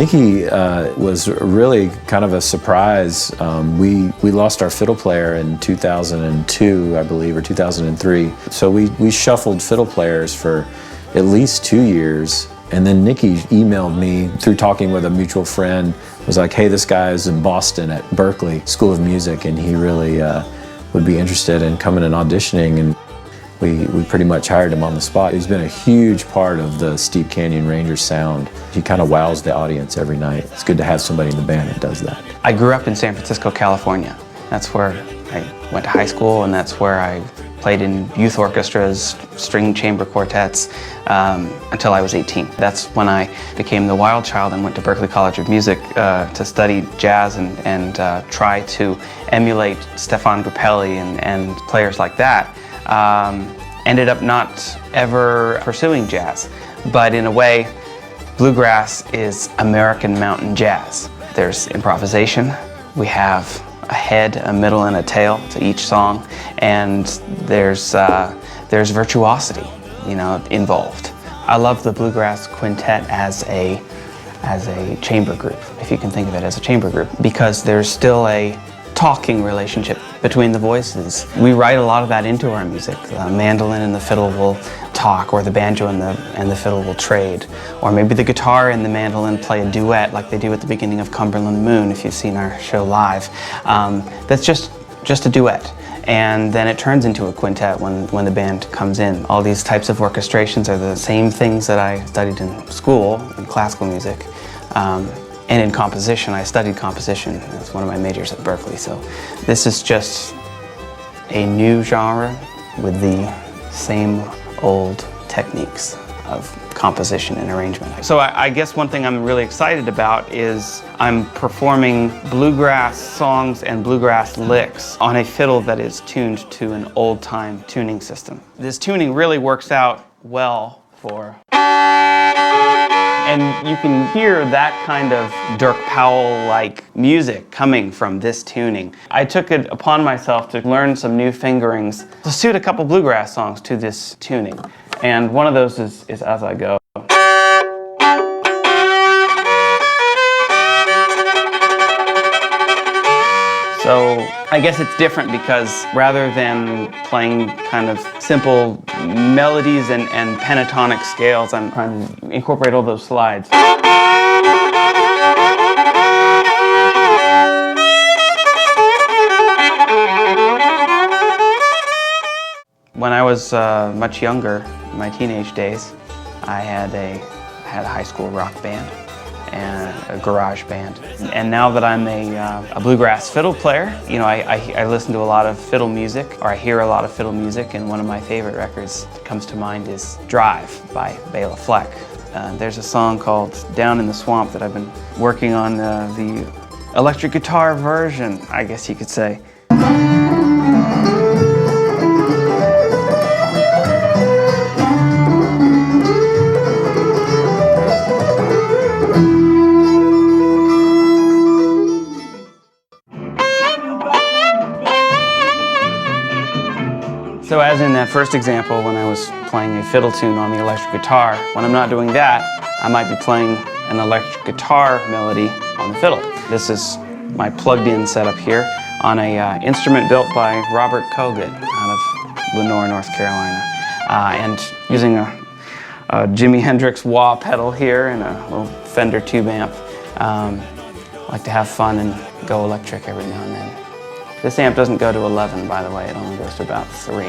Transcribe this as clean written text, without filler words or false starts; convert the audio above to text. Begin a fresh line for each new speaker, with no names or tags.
Nicky was really kind of a surprise. We lost our fiddle player in 2002, I believe, or 2003. So we shuffled fiddle players for at least 2 years. And then Nicky emailed me through talking with a mutual friend, was like, hey, this guy is in Boston at Berklee School of Music, and he really would be interested in coming and auditioning. And we pretty much hired him on the spot. He's been a huge part of the Steep Canyon Rangers sound. He kind of wows the audience every night. It's good to have somebody in the band that does that.
I grew up in San Francisco, California. That's where I went to high school, and that's where I played in youth orchestras, string chamber quartets, until I was 18. That's when I became the wild child and went to Berklee College of Music to study jazz and try to emulate Stefan Grappelli and players like that. Ended up not ever pursuing jazz, but in a way, bluegrass is American mountain jazz. There's improvisation, we have a head, a middle, and a tail to each song, and there's virtuosity, involved. I love the bluegrass quintet as a chamber group, if you can think of it as a chamber group, because there's still a talking relationship between the voices. We write a lot of that into our music. The mandolin and the fiddle will talk, or the banjo and the fiddle will trade, or maybe the guitar and the mandolin play a duet like they do at the beginning of Cumberland Moon, if you've seen our show live. That's just a duet, and then it turns into a quintet when the band comes in. All these types of orchestrations are the same things that I studied in school in classical music. And in composition, I studied composition. That's one of my majors at Berklee. So this is just a new genre with the same old techniques of composition and arrangement. So I guess one thing I'm really excited about is I'm performing bluegrass songs and bluegrass licks on a fiddle that is tuned to an old-time tuning system. This tuning really works out well for... And you can hear that kind of Dirk Powell-like music coming from this tuning. I took it upon myself to learn some new fingerings to suit a couple bluegrass songs to this tuning. And one of those is As I Go. So I guess it's different because rather than playing kind of simple melodies and pentatonic scales, I'm trying to incorporate all those slides. When I was much younger, in my teenage days, I had a high school rock band and a garage band. And now that I'm a bluegrass fiddle player, I listen to a lot of fiddle music, or I hear a lot of fiddle music, and one of my favorite records that comes to mind is Drive by Bela Fleck. There's a song called Down in the Swamp that I've been working on the electric guitar version, I guess you could say. So as in that first example, when I was playing a fiddle tune on the electric guitar, when I'm not doing that, I might be playing an electric guitar melody on the fiddle. This is my plugged-in setup here on a instrument built by Robert Kogut out of Lenore, North Carolina. And using a Jimi Hendrix wah pedal here and a little Fender tube amp. I like to have fun and go electric every now and then. This amp doesn't go to 11, by the way, it only goes to about 3.